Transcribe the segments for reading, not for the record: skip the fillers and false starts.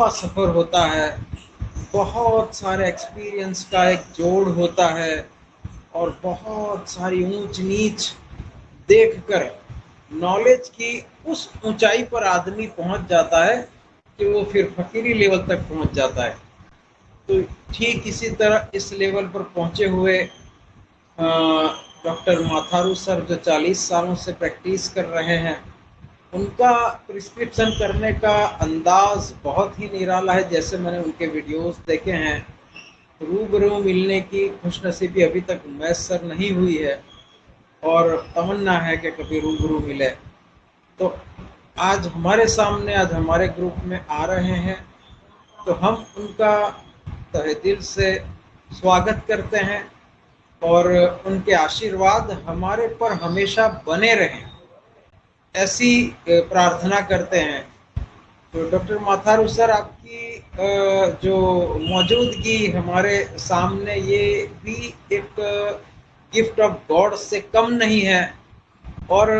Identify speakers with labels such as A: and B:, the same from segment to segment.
A: लंबा सफ़र होता है, बहुत सारे एक्सपीरियंस का एक जोड़ होता है और बहुत सारी ऊंच नीच देखकर नॉलेज की उस ऊंचाई पर आदमी पहुंच जाता है कि वो फिर फकीरी लेवल तक पहुंच जाता है। तो ठीक इसी तरह इस लेवल पर पहुंचे हुए डॉक्टर माथारू सर जो 40 सालों से प्रैक्टिस कर रहे हैं, उनका प्रिस्क्रिप्शन करने का अंदाज बहुत ही निराला है। जैसे मैंने उनके वीडियोस देखे हैं, रूबरू मिलने की खुशनसीबी अभी तक मैसर नहीं हुई है और तमन्ना है कि कभी रूबरू मिले। तो आज हमारे सामने, आज हमारे ग्रुप में आ रहे हैं, तो हम उनका तहे दिल से स्वागत करते हैं और उनके आशीर्वाद हमारे पर हमेशा बने रहें, ऐसी प्रार्थना करते हैं। तो डॉक्टर माथारू सर, आपकी जो मौजूदगी हमारे सामने, ये भी एक गिफ्ट ऑफ गॉड से कम नहीं है और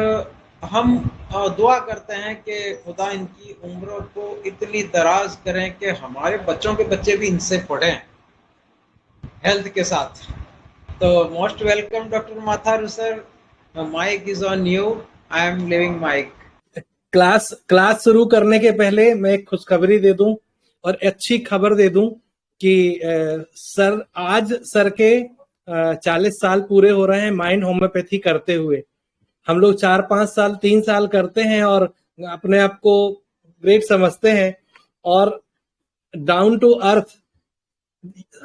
A: हम दुआ करते हैं कि खुदा इनकी उम्र को इतनी दराज करें कि हमारे बच्चों के बच्चे भी इनसे पढ़ें हेल्थ के साथ। तो most welcome doctor Matharu sir, mike is on you, I am living mike.
B: Class शुरू करने के पहले मैं एक खुशखबरी दे दूं और अच्छी खबर दे दूं कि सर आज सर के 40 साल पूरे हो रहे हैं माइंड होम्योपैथी करते हुए। हम लोग 4-5 साल 3 साल करते हैं और अपने आप को ग्रेट समझते हैं, और डाउन टू अर्थ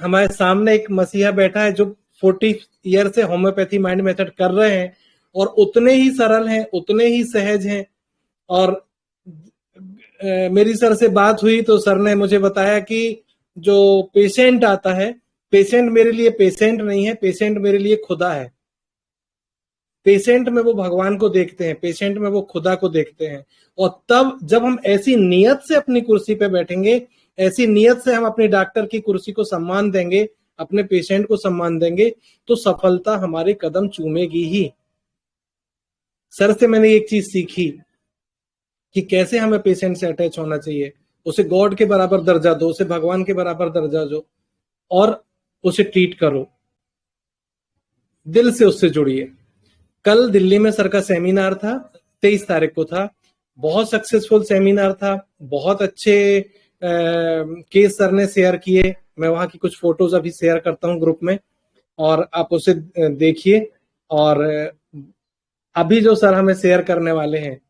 B: हमारे सामने एक मसीहा बैठा है जो 40 ईयर से होम्योपैथी माइंड मेथड कर रहे हैं और उतने ही सरल हैं, उतने ही सहज हैं। और मेरी सर से बात हुई तो सर ने मुझे बताया कि जो पेशेंट आता है, पेशेंट मेरे लिए पेशेंट नहीं है, पेशेंट मेरे लिए खुदा है। पेशेंट में वो भगवान को देखते हैं, पेशेंट में वो खुदा को देखते हैं। और तब जब हम ऐसी नियत से अपनी कुर्सी पे बैठेंगे, ऐसी नियत से हम अपनी डॉक्टर की कुर्सी को सम्मान देंगे, अपने पेशेंट को सम्मान देंगे, तो सफलता हमारे कदम चूमेगी ही। सर से मैंने एक चीज सीखी कि कैसे हमें पेशेंट से अटैच होना चाहिए। उसे गॉड के बराबर दर्जा दो, उसे भगवान के बराबर दर्जा दो और उसे ट्रीट करो, दिल से उससे जुड़िए। कल दिल्ली में सर का सेमिनार था, 23 तारीख को था। बहुत सक्सेसफुल सेमिनार था, बहुत अच्छे केस सर ने शेयर किए। मैं वहां की कुछ फोटोज अभी शेयर करता हूं ग्रुप में, और आप उसे देखिए। और अभी जो सर हमें शेयर करने वाले हैं,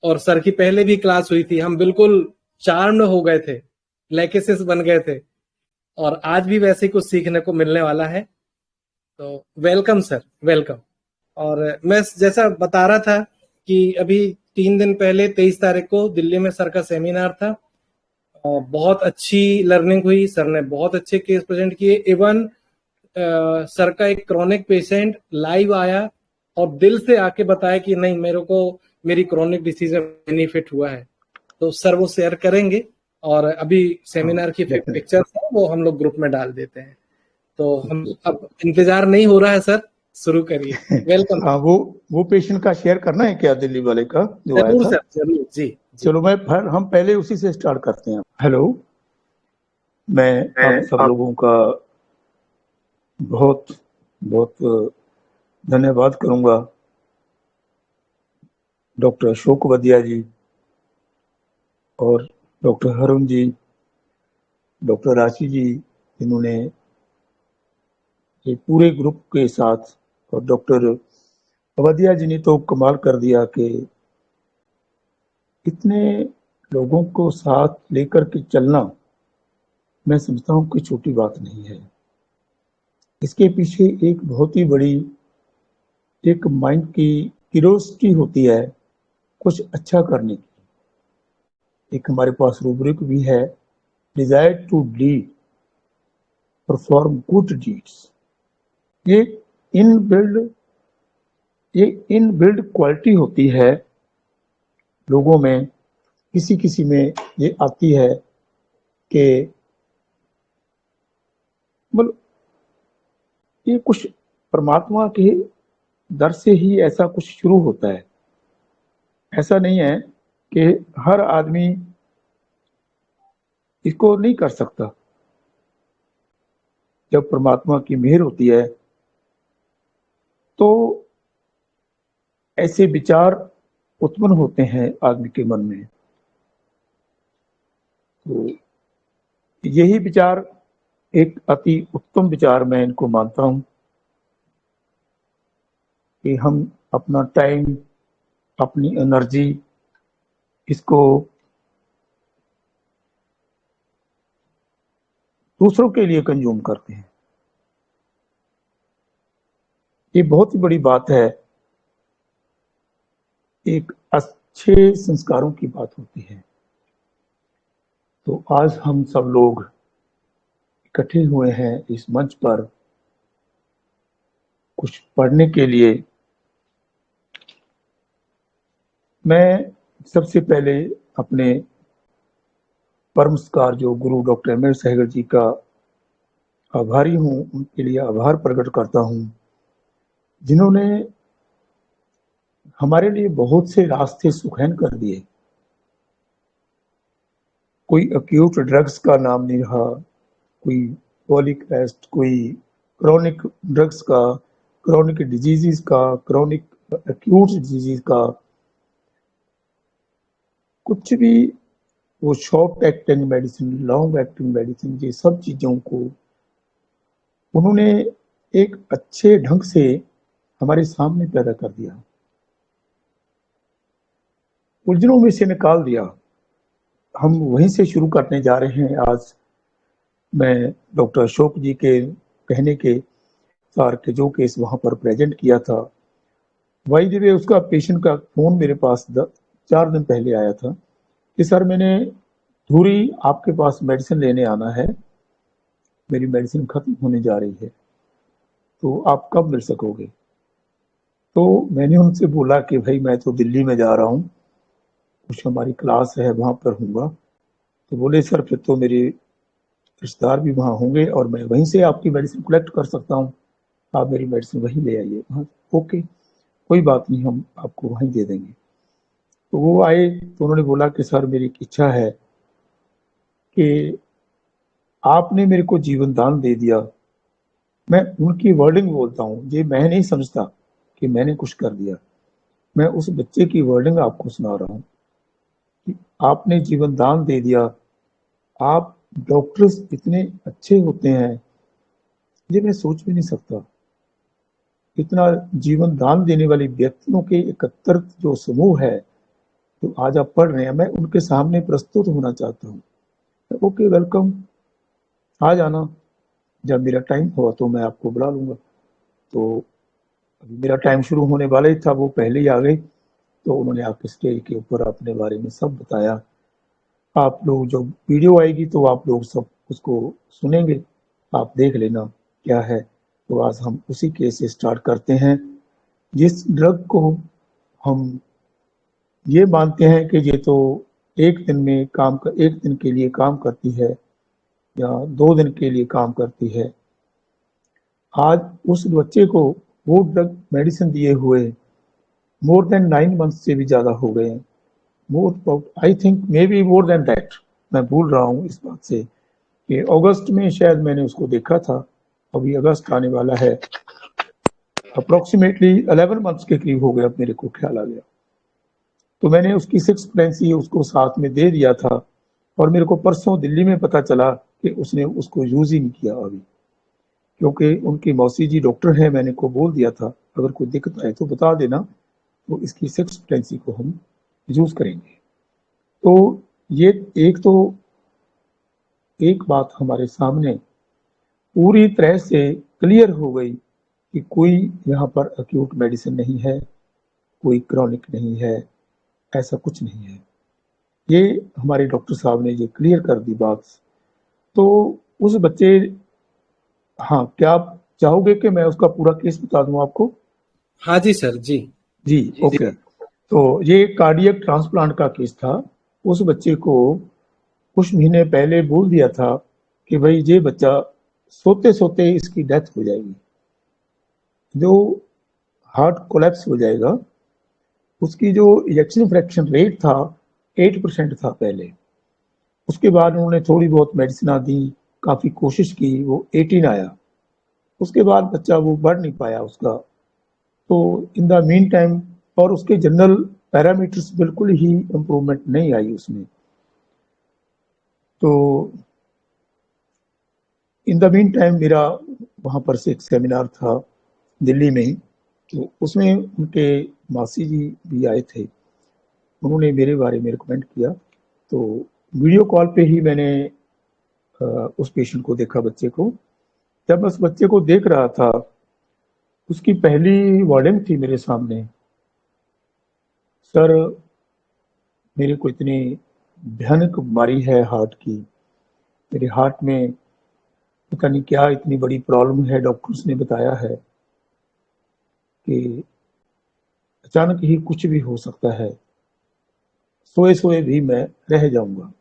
B: और सर की पहले भी क्लास हुई थी, हम बिल्कुल चार्म्ड हो गए थे, लेकेसिस बन गए थे, और आज भी वैसे ही कुछ सीखने को मिलने वाला है। तो वेलकम सर, वेलकम। और मैं जैसा बता रहा था कि अभी 3 दिन पहले 23 तारीख को दिल्ली में सर का सेमिनार था, और बहुत अच्छी लर्निंग हुई। सर ने बहुत अच्छे केस प्रेजेंट किए। इवन सर का एक क्रॉनिक पेशेंट लाइव आया और दिल से आके बताया कि नहीं, मेरे को मेरी क्रॉनिक डिसीज में बेनिफिट हुआ है। तो सर वो शेयर करेंगे, और अभी सेमिनार की पिक्चर्स है वो हम लोग ग्रुप में डाल देते हैं। तो हम अब इंतजार नहीं हो रहा है सर, शुरू करिए। वेलकम।
C: हाँ, वो पेशेंट का शेयर करना है क्या, दिल्ली वाले का जो आया था?
B: सर जरूर जी।
C: चलो हम पहले उसी से स्टार्ट करते हैं। हेलो, मैं आप सब लोगों का बहुत बहुत धन्यवाद करूंगा। डॉक्टर अशोक वदिया जी और डॉक्टर हरुण जी, डॉक्टर राशि जी, जिन्होंने ये पूरे ग्रुप के साथ, और डॉक्टर वदिया जी ने तो कमाल कर दिया कि इतने लोगों को साथ लेकर के चलना, मैं समझता हूँ कि छोटी बात नहीं है। इसके पीछे एक बहुत ही बड़ी एक माइंड की क्यूरियोसिटी होती है कुछ अच्छा करने की। एक हमारे पास रूब्रिक भी है, desire to lead, perform good deeds. ये इनबिल्ड क्वालिटी होती है लोगों में। किसी किसी में ये आती है कि मतलब ये कुछ परमात्मा के दर से ही ऐसा कुछ शुरू होता है। ऐसा नहीं है कि हर आदमी इसको नहीं कर सकता। जब परमात्मा की मेहर होती है तो ऐसे विचार उत्पन्न होते हैं आदमी के मन में। तो यही विचार एक अति उत्तम विचार मैं इनको मानता हूं कि हम अपना टाइम, अपनी एनर्जी इसको दूसरों के लिए कंज्यूम करते हैं। ये बहुत ही बड़ी बात है, एक अच्छे संस्कारों की बात होती है। तो आज हम सब लोग इकट्ठे हुए हैं इस मंच पर कुछ पढ़ने के लिए। मैं सबसे पहले अपने परमस्कार जो गुरु डॉक्टर एम एस सहगल जी का आभारी हूँ, उनके लिए आभार प्रकट करता हूँ, जिन्होंने हमारे लिए बहुत से रास्ते सुखैन कर दिए। कोई एक्यूट ड्रग्स का नाम नहीं रहा, कोई फॉलिक एसिड, कोई क्रोनिक ड्रग्स का, क्रोनिक डिजीजेस का, क्रोनिक एक्यूट डिजीज का, कुछ भी। वो short acting medicine, long acting medicine, ये सब चीजों को उन्होंने एक अच्छे ढंग से हमारे सामने पैदा कर दिया, उलझनों में से निकाल दिया। हम वहीं से शुरू करने जा रहे हैं आज। मैं डॉक्टर अशोक जी के कहने के सार के जो केस वहां पर प्रेजेंट किया था, वही जब उसका पेशेंट का फोन मेरे पास 4 दिन पहले आया था कि सर मैंने धूरी आपके पास मेडिसिन लेने आना है, मेरी मेडिसिन खत्म होने जा रही है, तो आप कब मिल सकोगे। तो मैंने उनसे बोला कि भाई मैं तो दिल्ली में जा रहा हूँ, कुछ हमारी क्लास है वहां पर हूँगा। तो बोले सर फिर तो मेरे रिश्तेदार भी वहाँ होंगे और मैं वहीं से आपकी मेडिसिन कलेक्ट कर सकता हूँ, आप मेरी मेडिसिन वहीं ले आइए। हाँ ओके, कोई बात नहीं, हम आपको वहीं दे देंगे। तो वो आए तो उन्होंने बोला कि सर मेरी एक इच्छा है कि आपने मेरे को जीवन दान दे दिया। मैं उनकी वर्डिंग बोलता हूँ, ये मैं नहीं समझता कि मैंने कुछ कर दिया, मैं उस बच्चे की वर्डिंग आपको सुना रहा हूँ कि आपने जीवन दान दे दिया। आप डॉक्टर्स इतने अच्छे होते हैं, ये मैं सोच भी नहीं सकता। इतना जीवन दान देने वाले व्यक्तियों के 71 जो समूह है जो आज आप पढ़ रहे हैं, मैं उनके सामने प्रस्तुत होना चाहता हूँ। ओके वेलकम, आ जाना, जब मेरा टाइम हुआ तो मैं आपको बुला लूंगा। तो अभी मेरा टाइम शुरू होने वाला ही था, वो पहले ही आ गए। तो उन्होंने आके स्टेज के ऊपर अपने बारे में सब बताया। आप लोग जो वीडियो आएगी तो आप लोग सब उसको सुनेंगे, आप देख लेना क्या है। तो आज हम उसी केस से स्टार्ट करते हैं। जिस ड्रग को हम ये मानते हैं कि ये तो एक दिन में एक दिन के लिए काम करती है या 2 दिन के लिए काम करती है, आज उस बच्चे को वो ड्रग मेडिसिन दिए हुए मोर देन 9 मंथ से भी ज्यादा हो गए हैं। More I think maybe more than that. मैं भूल रहा हूँ इस बात से कि अगस्त में शायद मैंने उसको देखा था, अभी अगस्त आने वाला है, अप्रोक्सीमेटली 11 मंथ्स के करीब हो गया, अब मेरे को ख्याल आ गया। तो मैंने उसकी 6 प्रेगनेंसी उसको साथ में दे दिया था और मेरे को परसों दिल्ली में पता चला कि उसने उसको यूज ही नहीं किया अभी, क्योंकि उनकी मौसी जी डॉक्टर है, मैंने को बोल दिया था अगर कोई दिक्कत आए तो बता देना, तो इसकी 6 प्रेगनेंसी को हम यूज करेंगे। तो ये एक बात हमारे सामने पूरी तरह से क्लियर हो गई कि कोई यहाँ पर एक्यूट मेडिसिन नहीं है, कोई क्रॉनिक नहीं है, ऐसा कुछ नहीं है। ये हमारे डॉक्टर साहब ने ये क्लियर कर दी बात। तो उस बच्चे, हाँ क्या आप चाहोगे कि मैं उसका पूरा केस बता दूं आपको?
B: हाँ जी सर, जी
C: ओके। तो ये कार्डियक ट्रांसप्लांट का केस था। उस बच्चे को कुछ महीने पहले बोल दिया था कि भाई ये बच्चा सोते सोते इसकी डेथ हो जाएगी, जो हार्ट कोलैप्स हो जाएगा। उसकी जो इजेक्शन फ्रैक्शन रेट था 8% था पहले, उसके बाद उन्होंने थोड़ी बहुत मेडिसिन दी, काफ़ी कोशिश की, वो 18 आया। उसके बाद बच्चा वो बढ़ नहीं पाया उसका। तो इन द मीन टाइम और उसके जनरल पैरामीटर्स बिल्कुल ही इम्प्रूवमेंट नहीं आई उसमें। तो इन द मीन टाइम मेरा वहाँ पर से एक सेमिनार था दिल्ली में ही, तो उसमें उनके मासी जी भी आए थे। उन्होंने मेरे बारे में रिकमेंड किया, तो वीडियो कॉल पे ही मैंने उस पेशेंट को देखा, बच्चे को। जब मैं उस बच्चे को देख रहा था, उसकी पहली वार्निंग थी मेरे सामने, सर मेरे को इतनी भयानक बीमारी है हार्ट की, मेरे हार्ट में पता नहीं क्या इतनी बड़ी प्रॉब्लम है, डॉक्टर्स ने बताया है कि अचानक ही कुछ भी हो सकता है, सोए सोए भी मैं रह जाऊंगा।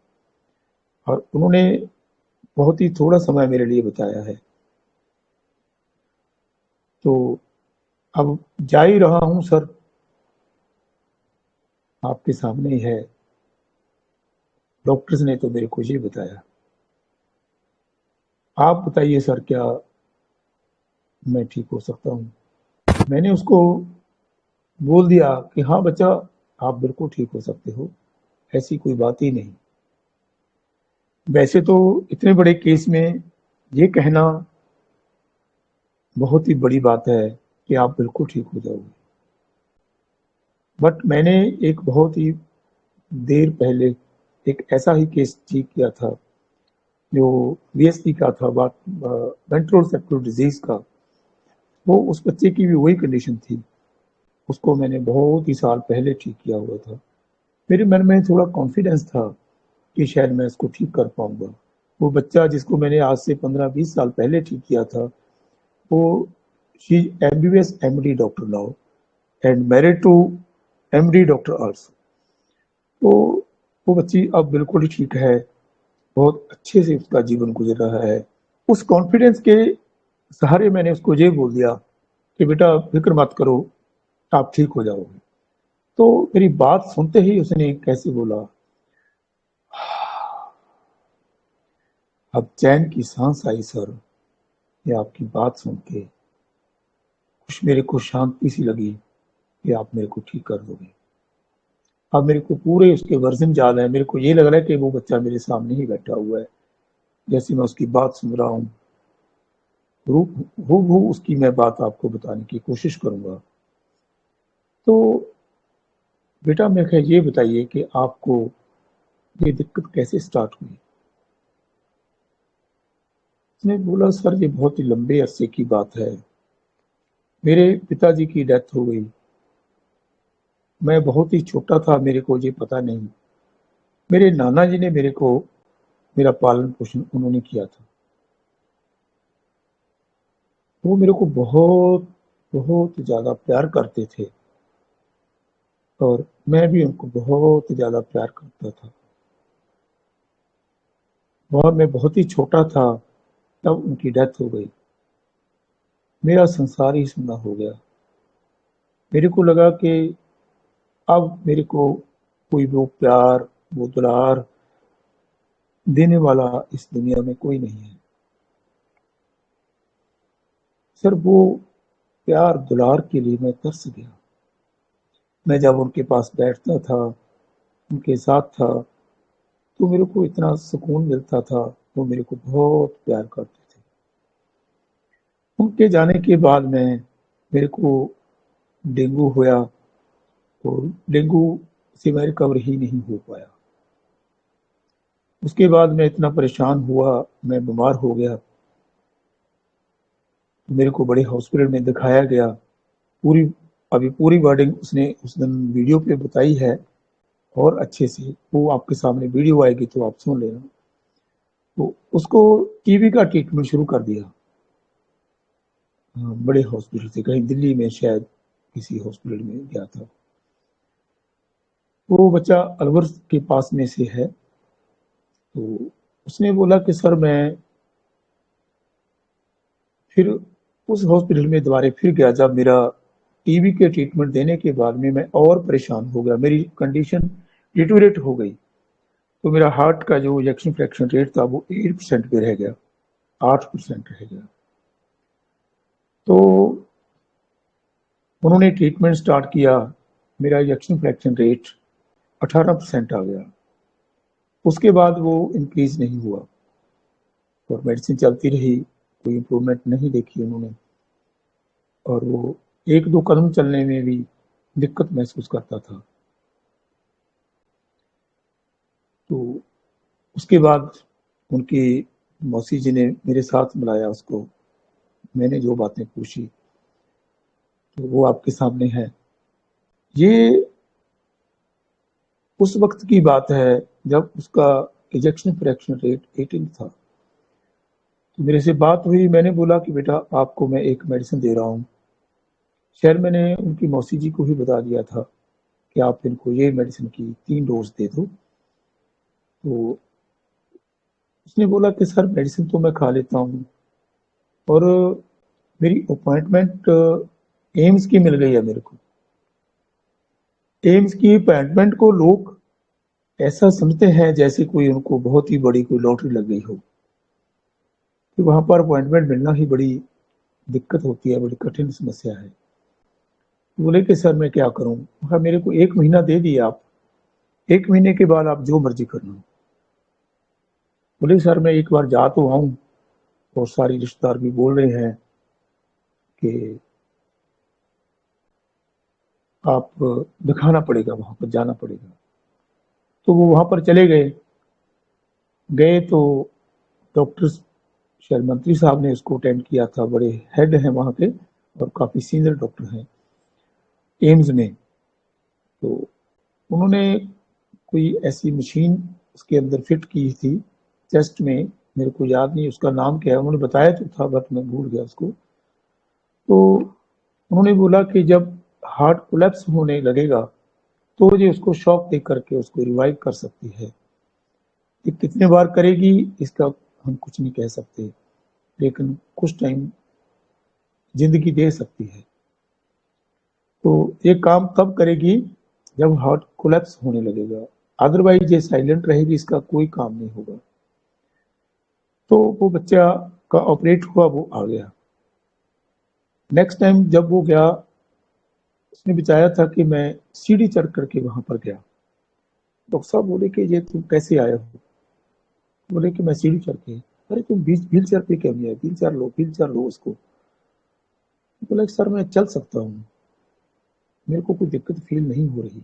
C: और उन्होंने बहुत ही थोड़ा समय मेरे लिए बताया है। तो अब जा ही रहा हूं सर, आपके सामने ही है, डॉक्टर्स ने तो मेरे को ये बताया, आप बताइए सर क्या मैं ठीक हो सकता हूँ। मैंने उसको बोल दिया कि हाँ बच्चा, आप बिल्कुल ठीक हो सकते हो, ऐसी कोई बात ही नहीं। वैसे तो इतने बड़े केस में ये कहना बहुत ही बड़ी बात है कि आप बिल्कुल ठीक हो जाओगे, बट मैंने एक बहुत ही देर पहले एक ऐसा ही केस ठीक किया था जो वीएसपी का था, बात वेंट्रल सेप्टिक डिजीज का। वो उस बच्चे की भी वही कंडीशन थी, उसको मैंने बहुत ही साल पहले ठीक किया हुआ था। मेरे मन में थोड़ा कॉन्फिडेंस था कि शायद मैं इसको ठीक कर पाऊंगा। वो बच्चा जिसको मैंने आज से 15-20 साल पहले ठीक किया था, वो she MBBS MD doctor now and married to MD doctor also. तो वो बच्ची अब बिल्कुल ही ठीक है, बहुत अच्छे से उसका जीवन गुजर रहा है। उस कॉन्फिडेंस के सहारे मैंने उसको ये बोल दिया कि बेटा फिक्र मत करो, आप ठीक हो जाओगे। तो मेरी बात सुनते ही उसने कैसे बोला, अब चैन की सांस आई सर, ये आपकी बात सुन के कुछ मेरे को शांति सी लगी कि आप मेरे को ठीक कर दोगे। अब मेरे को पूरे उसके वर्जन याद है, मेरे को ये लग रहा है कि वो बच्चा मेरे सामने ही बैठा हुआ है, जैसे मैं उसकी बात सुन रहा हूँ। हूबहू उसकी मैं बात आपको बताने की कोशिश करूंगा। तो बेटा मैं ये बताइए कि आपको ये दिक्कत कैसे स्टार्ट हुई। उसने बोला सर ये बहुत ही लंबे अरसे की बात है, मेरे पिताजी की डेथ हो गई, मैं बहुत ही छोटा था, मेरे को ये पता नहीं, मेरे नाना जी ने मेरा पालन पोषण उन्होंने किया था। वो मेरे को बहुत बहुत ज़्यादा प्यार करते थे और मैं भी उनको बहुत ज़्यादा प्यार करता था। और मैं बहुत ही छोटा था तब उनकी डेथ हो गई, मेरा संसार ही सुना हो गया। मेरे को लगा कि अब मेरे को कोई वो प्यार वो दुलार देने वाला इस दुनिया में कोई नहीं है। सर वो प्यार दुलार के लिए मैं तरस गया। मैं जब उनके पास बैठता था, उनके साथ था, तो मेरे को इतना सुकून मिलता था। वो मेरे को बहुत प्यार करते थे। उनके जाने के बाद मेरे को डेंगू हुआ और डेंगू से मैं रिकवर ही नहीं हो पाया। उसके बाद मैं इतना परेशान हुआ, मैं बीमार हो गया, मेरे को बड़े हॉस्पिटल में दिखाया गया। पूरी वर्डिंग उसने उस दिन वीडियो पे बताई है और अच्छे से, वो आपके सामने वीडियो आएगी तो आप सुन लेना। तो उसको टीबी का ट्रीटमेंट शुरू कर दिया बड़े हॉस्पिटल से, कहीं दिल्ली में शायद किसी हॉस्पिटल में गया था। वो बच्चा अलवर के पास में से है। तो उसने बोला कि सर मैं फिर उस हॉस्पिटल में दोबारा फिर गया, जब मेरा टीबी के ट्रीटमेंट देने के बाद में मैं और परेशान हो गया, मेरी कंडीशन डिटोरेट हो गई। तो मेरा हार्ट का जो इजेक्शन फ्रैक्शन रेट था वो 8% पे रह गया, 8% रह गया। तो उन्होंने ट्रीटमेंट स्टार्ट किया, मेरा इजेक्शन फ्रैक्शन रेट 18% आ गया। उसके बाद वो इंक्रीज नहीं हुआ और मेडिसिन चलती रही, कोई इम्प्रूवमेंट नहीं देखी उन्होंने, और वो 1-2 कदम चलने में भी दिक्कत महसूस करता था। तो उसके बाद उनकी मौसी जी ने मेरे साथ बुलाया उसको, मैंने जो बातें पूछी तो वो आपके सामने है। ये उस वक्त की बात है जब उसका इजेक्शन फ्रैक्शन रेट 18 था। तो मेरे से बात हुई, मैंने बोला कि बेटा आपको मैं एक मेडिसिन दे रहा हूँ। शायद मैंने उनकी मौसी जी को ही बता दिया था कि आप इनको ये मेडिसिन की 3 डोज दे दो। तो उसने बोला कि सर मेडिसिन तो मैं खा लेता हूँ और मेरी अपॉइंटमेंट एम्स की मिल गई है मेरे को। एम्स की अपॉइंटमेंट को लोग ऐसा समझते हैं जैसे कोई उनको बहुत ही बड़ी कोई लॉटरी लग गई हो, कि वहाँ पर अपॉइंटमेंट मिलना ही बड़ी दिक्कत होती है, बड़ी कठिन समस्या है। बोले कि सर मैं क्या करूँ? कहा मेरे को 1 महीना दे दिए आप, 1 महीने के बाद आप जो मर्जी करना। बोले सर मैं एक बार जा तो आऊँ, और सारी रिश्तेदार भी बोल रहे हैं कि आप दिखाना पड़ेगा, वहाँ पर जाना पड़ेगा। तो वो वहाँ पर चले गए तो डॉक्टर शायद मंत्री साहब ने उसको अटेंड किया था, बड़े हेड हैं वहाँ के और काफ़ी सीनियर डॉक्टर हैं एम्स में। तो उन्होंने कोई ऐसी मशीन उसके अंदर फिट की थी चेस्ट में, मेरे को याद नहीं उसका नाम क्या है, उन्होंने बताया तो था बट मैं भूल गया उसको। तो उन्होंने बोला कि जब हार्ट कोलैप्स होने लगेगा तो ये उसको शॉक दे करके उसको रिवाइव कर सकती है। ये कितने बार करेगी इसका हम कुछ नहीं कह सकते, लेकिन कुछ टाइम जिंदगी दे सकती है। तो ये काम तब करेगी जब हार्ट कोलैप्स होने लगेगा, अदरवाइज ये साइलेंट रहेगी, इसका कोई काम नहीं होगा। तो वो बच्चा का ऑपरेट हुआ, वो आ गया। नेक्स्ट टाइम जब वो गया, उसने बताया था कि मैं सीढ़ी चढ़ करके वहां पर गया। डॉक्टर साहब बोले कि ये तुम कैसे आए हो? बोले कि मैं सीढ़ी चढ़ के। अरे तुम व्हील चेयर पे क्यों नहीं आए? व्हील चेयर लो उसको। बोला सर मैं चल सकता हूँ, मेरे को कोई दिक्कत फील नहीं हो रही।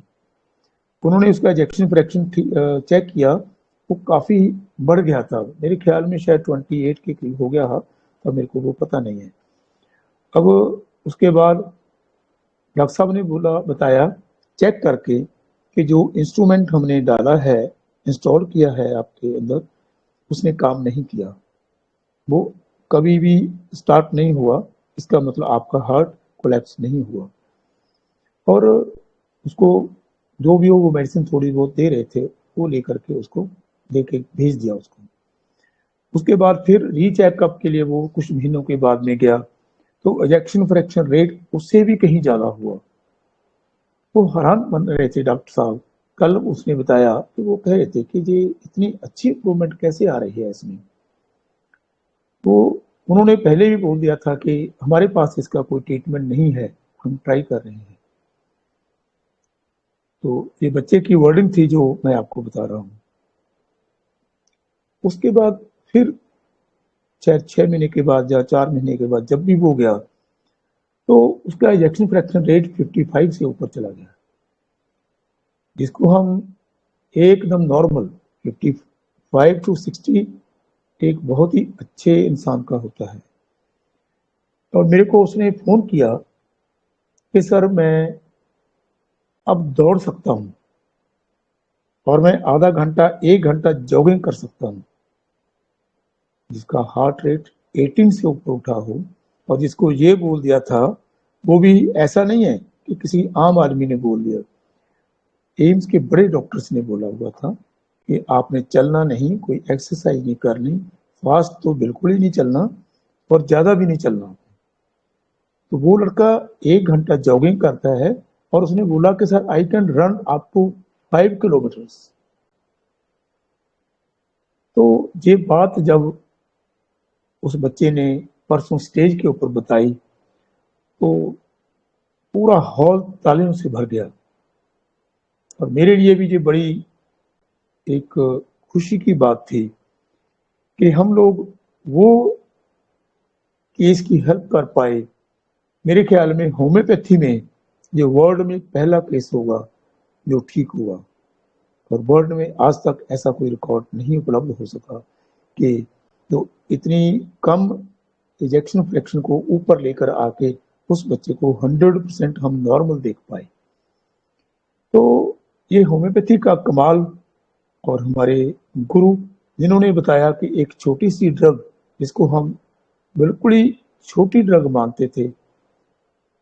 C: उन्होंने उसका इजेक्शन फ्रैक्शन चेक किया, वो काफ़ी बढ़ गया था, मेरे ख्याल में शायद 28 के करीब हो गया था, तब मेरे को वो पता नहीं है। अब उसके बाद डॉक्टर साहब ने बताया चेक करके कि जो इंस्ट्रूमेंट हमने डाला है, इंस्टॉल किया है आपके अंदर, उसने काम नहीं किया, वो कभी भी स्टार्ट नहीं हुआ। इसका मतलब आपका हार्ट कोलैप्स नहीं हुआ। और उसको जो भी हो वो मेडिसिन थोड़ी बहुत दे रहे थे, वो लेकर के उसको दे के भेज दिया उसको। उसके बाद फिर रीचेकअप के लिए वो कुछ महीनों के बाद में गया, तो इजेक्शन फ्रैक्शन रेट उससे भी कहीं ज़्यादा हुआ। वो हैरान बन रहे थे डॉक्टर साहब। कल उसने बताया तो वो कह रहे थे कि ये इतनी अच्छी इम्प्रूवमेंट कैसे आ रही है इसमें। तो उन्होंने पहले भी बोल दिया था कि हमारे पास इसका कोई ट्रीटमेंट नहीं है, हम ट्राई कर रहे हैं। तो ये बच्चे की वर्डिंग थी जो मैं आपको बता रहा हूँ। उसके बाद फिर शायद 6 महीने के बाद या 4 महीने के बाद जब भी वो गया, तो उसका इजेक्शन फ्रैक्शन रेट 55 से ऊपर चला गया, जिसको हम एकदम नॉर्मल 55 to 60 एक बहुत ही अच्छे इंसान का होता है। और मेरे को उसने फोन किया कि सर मैं अब दौड़ सकता हूँ और मैं आधा घंटा 1 घंटा जॉगिंग कर सकता हूँ। जिसका हार्ट रेट 18 से ऊपर उठा हो और जिसको ये बोल दिया था, वो भी ऐसा नहीं है कि किसी आम आदमी ने बोल दिया, एम्स के बड़े डॉक्टर्स ने बोला हुआ था कि आपने चलना नहीं, कोई एक्सरसाइज नहीं करनी, फास्ट तो बिल्कुल ही नहीं चलना और ज़्यादा भी नहीं चलना। तो वो लड़का 1 घंटा जॉगिंग करता है और उसने बोला कि sir I can run up to 5 kilometres. तो ये बात जब उस बच्चे ने परसों स्टेज के ऊपर बताई तो पूरा हॉल तालियों से भर गया, और मेरे लिए भी ये बड़ी एक खुशी की बात थी कि हम लोग वो केस की हेल्प कर पाए। मेरे ख्याल में होम्योपैथी में ये वर्ल्ड में पहला केस होगा जो ठीक हुआ, और वर्ल्ड में आज तक ऐसा कोई रिकॉर्ड नहीं उपलब्ध हो सका कि जो इतनी कम इजेक्शन फ्रैक्शन को ऊपर लेकर आके उस बच्चे को 100% हम नॉर्मल देख पाए। तो ये होम्योपैथी का कमाल, और हमारे गुरु जिन्होंने बताया कि एक छोटी सी ड्रग जिसको हम बिल्कुल ही छोटी ड्रग मानते थे,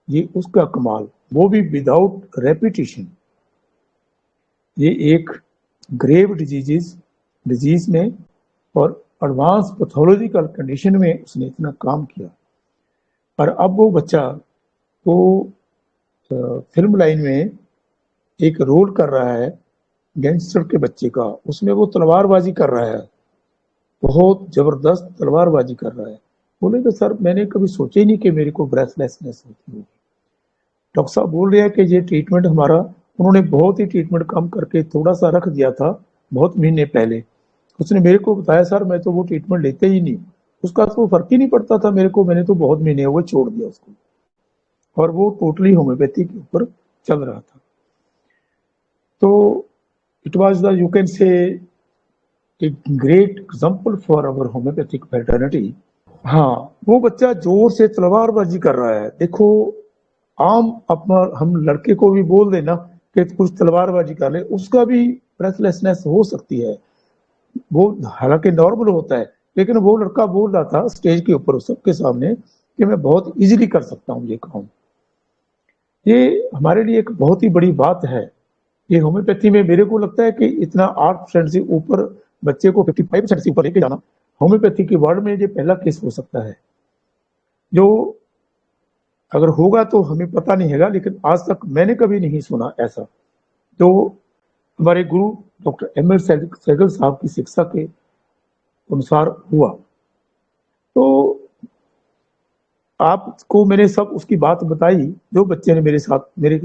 C: ये उसका कमाल, वो भी विदाउट रेपिटेशन। ये एक ग्रेव डिजीज में और एडवांस पैथोलॉजिकल कंडीशन में उसने इतना काम किया। और अब वो बच्चा वो फिल्म लाइन में एक रोल कर रहा है गैंगस्टर के बच्चे का, उसमें वो तलवारबाजी कर रहा है, बहुत जबरदस्त तलवारबाजी कर रहा है। बोले कि सर मैंने कभी सोचा ही नहीं कि मेरे को ब्रेथलेसनेस होती होगी। डॉक्टर साहब बोल रहे हैं कि ये ट्रीटमेंट हमारा, उन्होंने बहुत ही ट्रीटमेंट कम करके थोड़ा सा रख दिया था बहुत महीने पहले। उसने मेरे को बताया सर मैं तो वो ट्रीटमेंट लेते ही नहीं, उसका तो फर्क ही नहीं पड़ता था मेरे को, मैंने तो बहुत महीने हुए छोड़ दिया उसको, और वो टोटली होम्योपैथी के ऊपर चल रहा था। तो it was the you can से a great example for our homeopathic fraternity. हाँ, वो बच्चा जोर से तलवारबाजी कर रहा है। देखो आम अपना हम लड़के को भी बोल देना कि कुछ तलवारबाजी कर ले, उसका भी ब्रेथलेसनेस हो सकती है, वो हालांकि नॉर्मल होता है, लेकिन वो लड़का बोल रहा था स्टेज के ऊपर सबके सामने कि मैं बहुत इजीली कर सकता हूँ ये काम। ये हमारे लिए एक बहुत ही बड़ी बात है। ये होम्योपैथी में मेरे को लगता है कि इतना 8% से ऊपर बच्चे को 55% से ऊपर लेके जाना होम्योपैथी के वर्ल्ड में ये पहला केस हो सकता है, जो अगर होगा तो हमें पता नहीं है, लेकिन आज तक मैंने कभी नहीं सुना ऐसा। तो हमारे गुरु डॉक्टर एम.एल. सहगल साहब की शिक्षा के अनुसार हुआ। तो आपको मैंने सब उसकी बात बताई, जो बच्चे ने मेरे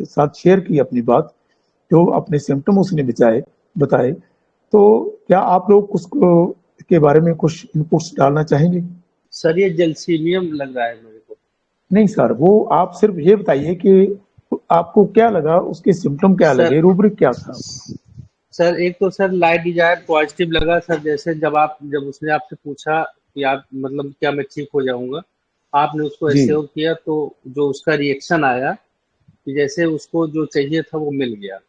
C: साथ शेयर की अपनी बात, जो अपने सिम्टम उसने बताए। तो क्या आप लोग उसको के बारे में कुछ इनपुट्स डालना चाहेंगे?
D: सर ये जलसीमियम लग रहा है मेरे को।
C: नहीं सर, वो आप सिर्फ ये बताइए कि आपको क्या लगा, उसके सिम्टम क्या लगे, रूब्रिक क्या था?
D: सर एक तो सर लाइट डिजायर पॉजिटिव लगा सर, जैसे जब उसने आपसे पूछा कि आप मतलब क्या मैं ठीक हो जाऊंगा, आपने उसको एसएओ किया तो जो उसका रिएक्शन आया कि जैसे उसको जो चाहिए था वो मिल गया।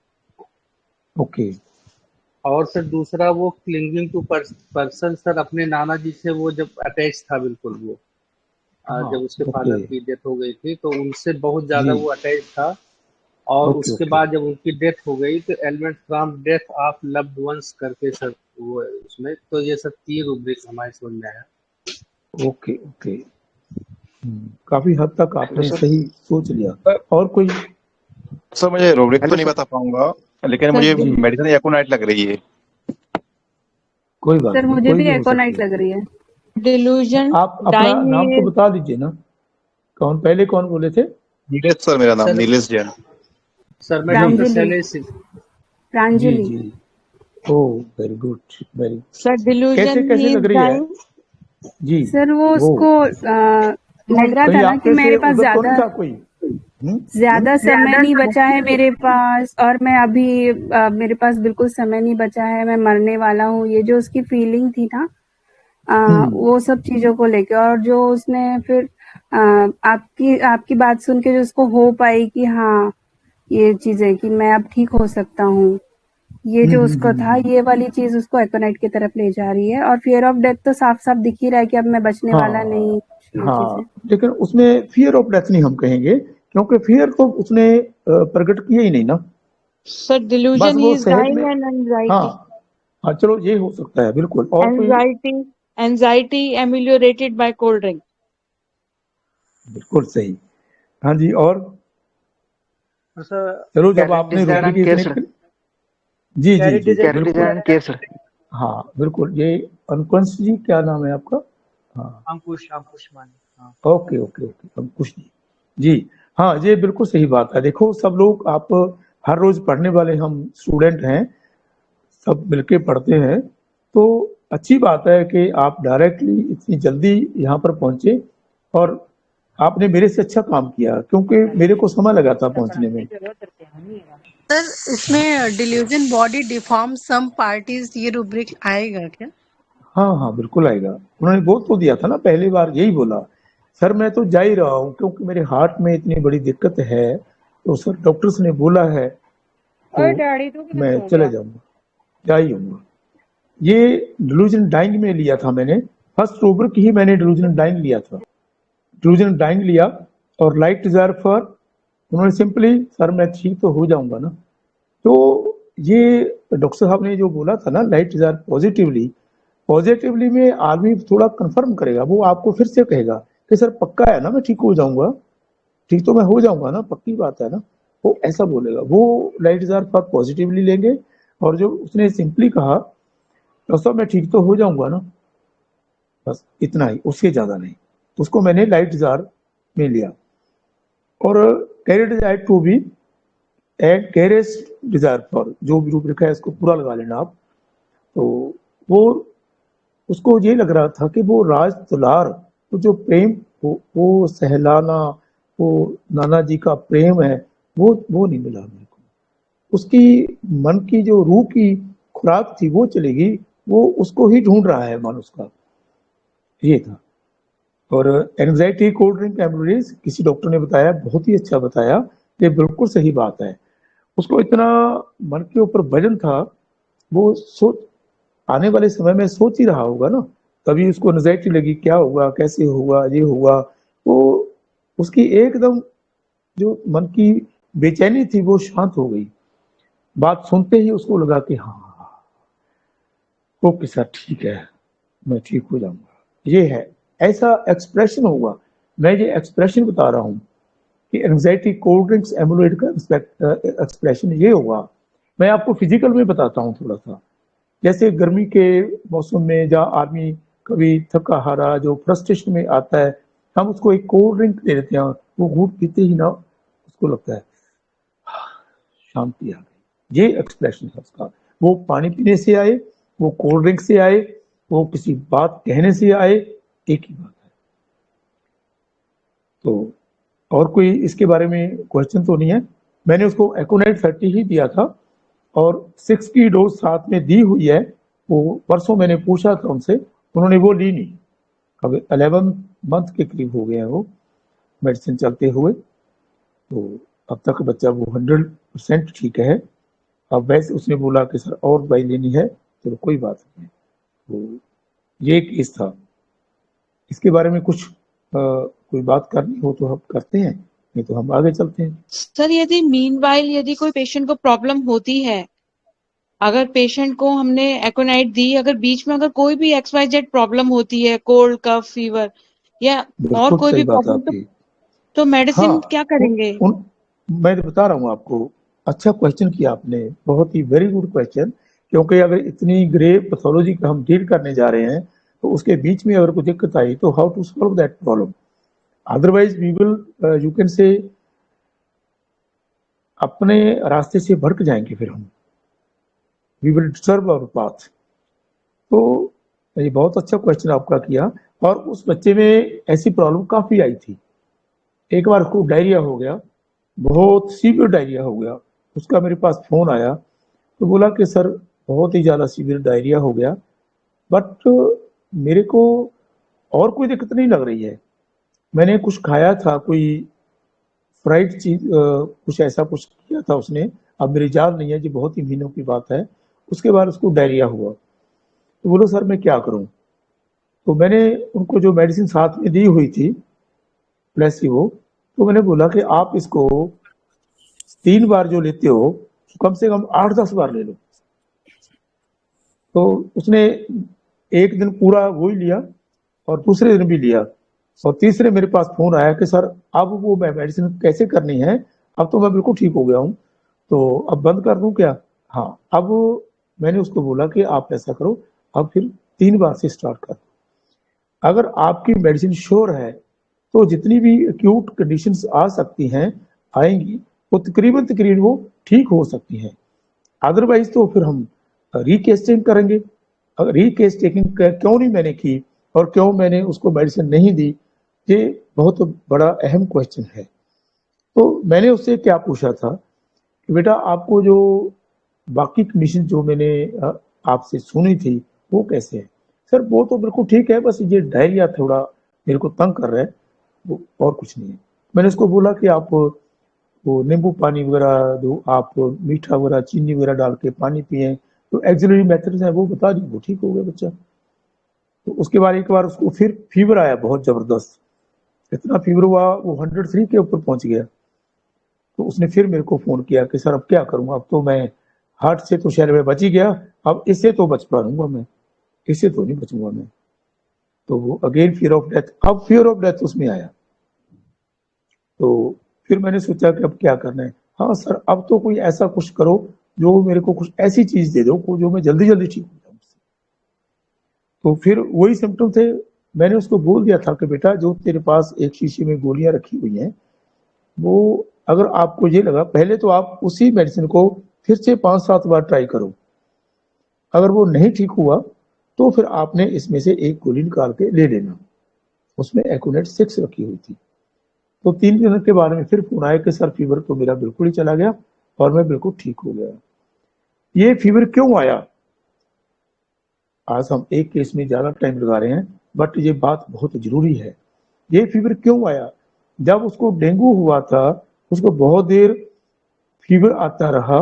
C: ओके।
D: और सर दूसरा वो क्लिंगिंग टू पर्सन सर, अपने नाना जी से वो जब अटैच था बिल्कुल वो, जब उसके फादर की डेथ हो गई थी तो उनसे बहुत ज्यादा वो अटैच था। और उसके बाद जब उनकी डेथ हो गई तो element from death of loved ones करके सर वो उसमें, तो ये सब 3 रूब्रिक हमारे समझ में आया।
C: ओके। काफी हद तक आपने सही सोच लिया। और कोई?
E: सर मुझे रूब्रिक तो नहीं बता पाऊंगा, लेकिन मुझे मेडिसिन एकोनाइट लग रही है।
C: कोई बात
F: सर
C: नहीं,
F: मुझे भी एकोनाइट लग रही है। डिल्यूजन।
C: आप अपना नाम तो बता दीजिए ना, पहले कौन बोले थे?
E: नीलेश सर, मेरा नाम नीलेश जैन।
D: सर मैं डॉक्टर शैलेश
F: प्रांजलि।
C: जी। Oh very good, very.
F: Sir delusion
C: कैसे लग रही है जी?
F: सर वो उसको लग रहा था ना कि मेरे पास ज्यादा समय नहीं बचा है मेरे पास, और मैं अभी मेरे पास बिल्कुल समय नहीं बचा है, मैं मरने वाला हूँ, ये जो उसकी फीलिंग थी ना वो सब चीजों को लेके। और जो उसने फिर आपकी बात सुन के जो उसको होप आई कि हाँ ये चीजें कि मैं अब ठीक हो सकता हूँ, ये जो उसको था, ये वाली चीज उसको एकोनाइट की तरफ ले जा रही है। और फियर ऑफ डेथ तो साफ साफ दिख ही रहा है कि अब मैं बचने वाला नहीं।
C: हाँ, लेकिन उसमें फियर ऑफ डेथ नहीं हम कहेंगे, क्योंकि फियर तो उसने प्रकट किया ही नहीं ना
F: sir. Delusion is dying and anxiety.
C: हाँ चलो ये हो सकता है बिल्कुल। और
F: anxiety ameliorated by cold drink.
C: बिल्कुल सही। हाँ जी। और
D: सर
C: चलो जब आपने रूब्रिक जी हाँ बिल्कुल, ये अंकुश जी, क्या नाम है आपका? हाँ,
D: अंकुश मानी। हाँ
C: ओके ओके ओके, अंकुश जी। जी हाँ, ये बिल्कुल सही बात है। देखो सब लोग, आप हर रोज पढ़ने वाले हम स्टूडेंट हैं, सब मिलके पढ़ते हैं, तो अच्छी बात है कि आप डायरेक्टली इतनी जल्दी यहाँ पर पहुंचे, और आपने मेरे से अच्छा काम किया, क्योंकि मेरे को समय लगा था पहुंचने में।
G: सर इसमें डिल्यूजन बॉडी डिफॉर्म सम पार्टीज ये रूब्रिक आएगा क्या?
C: हाँ हाँ बिल्कुल आएगा। उन्होंने बोल तो दिया था ना, पहली बार यही बोला, सर मैं तो जा ही रहा हूँ क्योंकि मेरे हार्ट में इतनी बड़ी दिक्कत है, तो सर डॉक्टर्स ने बोला है तो मैं चले जाऊंगा, जा ही हूँ। ये डिल्यूजन डाइंग में लिया था मैंने, फर्स्ट रूब्रिक ही मैंने डिल्यूजन डाइंग लिया था। डिल्यूजन डाइंग लिया और लाइट डिजायर फॉर, उन्होंने सिंपली, सर मैं ठीक तो हो जाऊंगा ना। तो ये डॉक्टर साहब ने जो बोला था ना, लाइट डिजायर पॉजिटिवली में आदमी थोड़ा कंफर्म करेगा, वो आपको फिर से कहेगा कि सर पक्का है ना मैं ठीक हो जाऊंगा, ठीक तो मैं हो जाऊंगा ना, पक्की बात है ना, वो ऐसा बोलेगा। वो लाइट डिजायर फॉर पॉजिटिवली लेंगे, और जो उसने सिंपली कहा डॉक्टर साहब मैं ठीक तो हो जाऊंगा ना, बस इतना ही, उससे ज्यादा नहीं। उसको मैंने लाइट डिजायर में लिया। और कैरियर डिजायर टू भी एंड कैरियस डिजायर फॉर, जो भी रूप लिखा है इसको पूरा लगा लेना आप। तो वो, उसको ये लग रहा था कि वो राज दुलार, वो जो प्रेम, वो सहलाना, वो नाना जी का प्रेम है, वो नहीं मिला मेरे को। उसकी मन की जो रूह की खुराक थी वो चलेगी, वो उसको ही ढूंढ रहा है मन उसका, ये था। और एंजाइटी कोल्ड ड्रिंक एम्बुलेंस, किसी डॉक्टर ने बताया, बहुत ही अच्छा बताया, ये बिल्कुल सही बात है। उसको इतना मन के ऊपर वजन था, वो सोच, आने वाले समय में सोच ही रहा होगा ना, तभी उसको एंजाइटी लगी, क्या होगा, कैसे होगा, ये होगा। वो उसकी एकदम जो मन की बेचैनी थी वो शांत हो गई। बात सुनते ही उसको लगा कि हाँ ओके सर ठीक है, मैं ठीक हो जाऊंगा। ये है, ऐसा एक्सप्रेशन होगा। मैं ये एक्सप्रेशन बता रहा हूँ कि एंजाइटी कोल्ड ड्रिंक्स एमुलेट का एक्सप्रेशन ये होगा। मैं आपको फिजिकल में बताता हूँ थोड़ा सा। जैसे गर्मी के मौसम में जहाँ आदमी कभी थका हारा, जो फ्रस्ट्रेशन में आता है, हम उसको एक कोल्ड ड्रिंक दे देते हैं, वो घूंट पीते ही ना उसको लगता है शांति आ गई। ये एक्सप्रेशन है उसका। वो पानी पीने से आए, वो कोल्ड ड्रिंक से आए, वो किसी बात कहने से आए, एक ही बात है। तो और कोई इसके बारे में क्वेश्चन तो नहीं है। मैंने उसको एकोनाइट 30 ही दिया था, और 6 की डोज साथ में दी हुई है। वो परसों मैंने पूछा था उनसे, उन्होंने वो ली नहीं। अब 11 मंथ के करीब हो गए हैं वो मेडिसिन चलते हुए, तो अब तक बच्चा वो 100% ठीक है। अब वैसे उसने बोला कि सर और दवाई लेनी है, चलो कोई बात नहीं। तो ये केस था। इसके बारे में कुछ कोई बात करनी हो तो हम करते हैं, नहीं तो हम आगे चलते हैं।
H: सर यदि मीनवाइल यदि कोई पेशेंट को प्रॉब्लम होती है, अगर पेशेंट को हमने एकोनाइट दी, अगर बीच में अगर कोई भी XYZ प्रॉब्लम होती है, कोल्ड कफ फीवर या और
C: बिल्कुल
H: कोई
C: सही
H: भी
C: बात है
H: प्रॉब्लम,
C: आपकी।
H: तो मेडिसिन
C: हाँ,
H: क्या करेंगे?
C: मैं बता रहा हूँ आपको, अच्छा क्वेश्चन किया आपने, बहुत ही वेरी गुड क्वेश्चन। क्योंकि अगर इतनी ग्रेव पैथोलॉजी का हम डील करने जा रहे हैं, तो उसके बीच में अगर कोई दिक्कत आई तो how to solve that problem. Otherwise we will, you can say, अपने रास्ते से भटक जाएंगे फिर हम, we will disturb our path. तो ये बहुत अच्छा क्वेश्चन आपका किया। और उस बच्चे में ऐसी प्रॉब्लम काफी आई थी। एक बार उसको डायरिया हो गया, बहुत सीवियर डायरिया हो गया। उसका मेरे पास फोन आया, तो बोला कि सर बहुत ही ज़्यादा सीवियर डायरिया हो गया, बट मेरे को और कोई दिक्कत नहीं लग रही है। मैंने कुछ खाया था, कोई फ्राइड चीज, कुछ ऐसा कुछ किया था उसने, अब मेरी याद नहीं है जी, बहुत ही महीनों की बात है। उसके बाद उसको डायरिया हुआ। तो बोलो सर मैं क्या करूं। तो मैंने उनको जो मेडिसिन साथ में दी हुई थी प्लेसिबो, तो मैंने बोला कि आप इसको 3 बार जो लेते हो, कम से कम 8-10 बार ले लो। तो उसने एक दिन पूरा वही लिया, और दूसरे दिन भी लिया, और तीसरे मेरे पास फोन आया कि सर अब वो मैं मेडिसिन कैसे करनी है, अब तो मैं बिल्कुल ठीक हो गया हूँ, तो अब बंद कर दूं क्या। हाँ, अब मैंने उसको बोला कि आप ऐसा करो, आप फिर 3 बार से स्टार्ट कर। अगर आपकी मेडिसिन श्योर है तो जितनी भी एक्यूट कंडीशंस आ सकती हैं, आएंगी, वो तकरीबन वो ठीक हो सकती हैं। अदरवाइज तो फिर हम रीकेस टेकिंग करेंगे। अगर रीकेस टेकिंग क्यों नहीं मैंने की और क्यों मैंने उसको मेडिसिन नहीं दी, ये बहुत बड़ा अहम क्वेश्चन है। तो मैंने उससे क्या पूछा था कि बेटा आपको जो बाकी कंडीशन जो मैंने आपसे सुनी थी वो कैसे है? सर वो तो बिल्कुल ठीक है, बस ये डायरिया थोड़ा मेरे को तंग कर रहा है, वो और कुछ नहीं है। मैंने उसको बोला कि आप वो नींबू पानी वगैरह दो, आप मीठा वगैरह चीनी वगैरह डाल के पानी पिए, तो एक्सिलरी मेथड्स है वो बता दी, वो ठीक हो गया बच्चा। तो उसके बाद एक बार उसको फिर फीवर आया बहुत जबरदस्त, इतना फीवर हुआ वो 103 के ऊपर पहुंच गया। तो उसने फिर मेरे को फोन किया कि सर अब क्या करूंगा, अब तो मैं हार्ट से तो शायद मैं बच ही गया, अब इससे तो बच पाऊंगा मैं, इससे तो नहीं बचूंगा मैं। तो वो अगेन फियर ऑफ डेथ, अब फियर ऑफ डेथ उसमें आया। तो फिर मैंने सोचा कि अब क्या करना है। हाँ सर अब तो कोई ऐसा कुछ करो जो मेरे को कुछ ऐसी चीज दे दो जो मैं जल्दी जल्दी ठीक हो जाऊँ। तो फिर वही सिम्टम थे, मैंने उसको बोल दिया था कि बेटा जो तेरे पास एक शीशे में गोलियां रखी हुई हैं, वो अगर आपको ये लगा, पहले तो आप उसी मेडिसिन को फिर से 5-7 बार ट्राई करो। अगर वो नहीं ठीक हुआ तो फिर आपने इसमें से एक गोली निकाल के ले लेना। उसमें एकोनेट 6 रखी हुई थी। तो 3 दिन के बाद में फिर फोन आया कि सर फीवर तो मेरा बिल्कुल ही चला गया और मैं बिल्कुल ठीक हो गया। ये फीवर क्यों आया, आज हम एक केस में ज्यादा टाइम लगा रहे हैं, बट ये बात बहुत जरूरी है। ये फीवर क्यों आया, जब उसको डेंगू हुआ था उसको बहुत देर फीवर आता रहा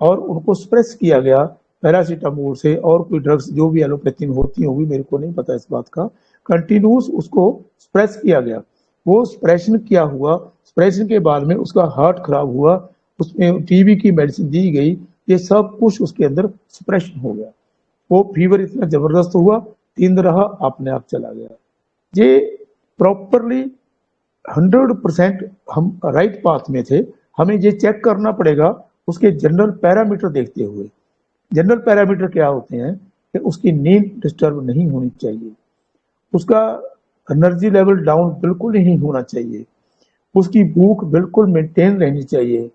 C: और उनको स्प्रेस किया गया पैरासीटामोल से और कोई ड्रग्स जो भी एलोपैथी में होती होगी, मेरे को नहीं पता इस बात का, कंटिन्यूस उसको स्प्रेस किया गया। वो स्प्रेशन किया हुआ, स्प्रेशन के बाद में उसका हार्ट खराब हुआ, उसमें टीबी की मेडिसिन दी गई, ये सब कुछ उसके अंदर स्प्रेशन हो गया। वो फीवर इतना जबरदस्त हुआ, 3 दिन रहा, अपने आप चला गया। ये प्रॉपरली 100% हम राइट पाथ में थे। हमें ये चेक करना पड़ेगा उसके जनरल पैरामीटर देखते हुए। जनरल पैरामीटर क्या होते हैं कि उसकी नींद डिस्टर्ब नहीं होनी चाहिए, उसका एनर्जी लेवल डाउन बिल्कुल नहीं होना चाहिए, उसकी भूख बिल्कुल मेंटेन रहनी चाहिए,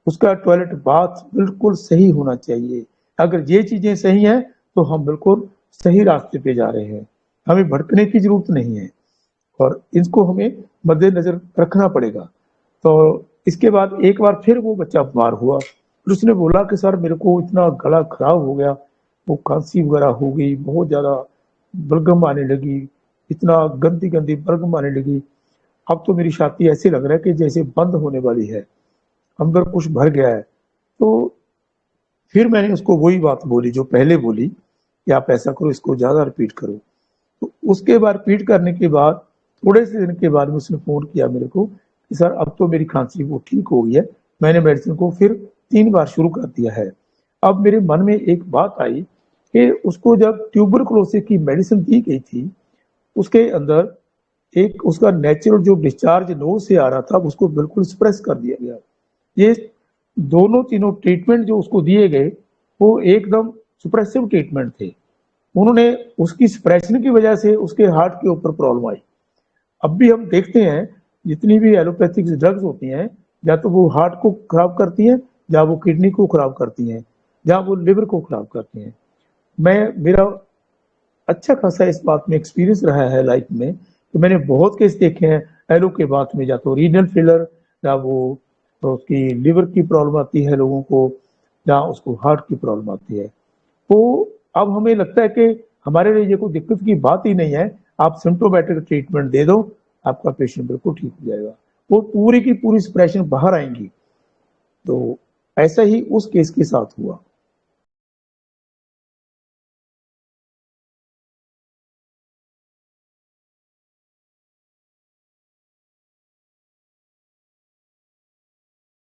C: उसका टॉयलेट बाथ बिल्कुल सही होना चाहिए। अगर ये चीजें सही हैं तो हम बिल्कुल सही रास्ते पे जा रहे हैं, हमें भटकने की जरूरत नहीं है और इसको हमें मद्देनजर रखना पड़ेगा। तो इसके बाद एक बार फिर वो बच्चा बीमार हुआ, फिर उसने बोला कि सर मेरे को इतना गला खराब हो गया, वो खांसी वगैरह हो गई, बहुत ज्यादा बलगम आने लगी, इतना गंदी गंदी बलगम आने लगी, अब तो मेरी छाती ऐसे लग रहा है कि जैसे बंद होने वाली है, अंदर कुछ भर गया है। तो फिर मैंने उसको वही बात बोली जो पहले बोली कि आप ऐसा करो, इसको ज्यादा रिपीट करो। तो उसके बाद रिपीट करने के बाद थोड़े से दिन के बाद में उसने फोन किया मेरे को कि सर अब तो मेरी खांसी वो ठीक हो गई है, मैंने मेडिसिन को फिर 3 बार शुरू कर दिया है। अब मेरे मन में एक बात आई कि उसको जब ट्यूबरकुलोसिस की मेडिसिन दी गई थी, उसके अंदर एक उसका नेचुरल जो डिस्चार्ज नोज से आ रहा था उसको बिल्कुल सप्रेस कर दिया गया। ये दोनों तीनों ट्रीटमेंट जो उसको दिए गए वो एकदम सुप्रेसिव ट्रीटमेंट थे। उन्होंने उसकी सप्रेशन की वजह से उसके हार्ट के ऊपर प्रॉब्लम आई। अब भी हम देखते हैं जितनी भी एलोपैथिक ड्रग्स होती हैं, या तो वो हार्ट को खराब करती हैं, या वो किडनी को खराब करती हैं, या वो लिवर को खराब करती हैं। मेरा अच्छा खासा इस बात में एक्सपीरियंस रहा है लाइफ में, तो मैंने बहुत केस देखे हैं एलो के बाद में, या तो रीनल फेलर, या वो तो उसकी लिवर की प्रॉब्लम आती है लोगों को, या उसको हार्ट की प्रॉब्लम आती है। तो अब हमें लगता है कि हमारे लिए ये कोई दिक्कत की बात ही नहीं है, आप सिम्टोमेटिक ट्रीटमेंट दे दो, आपका पेशेंट बिल्कुल ठीक हो जाएगा, वो पूरी की पूरी सप्रेशन बाहर आएंगी। तो ऐसा ही उस केस के साथ हुआ।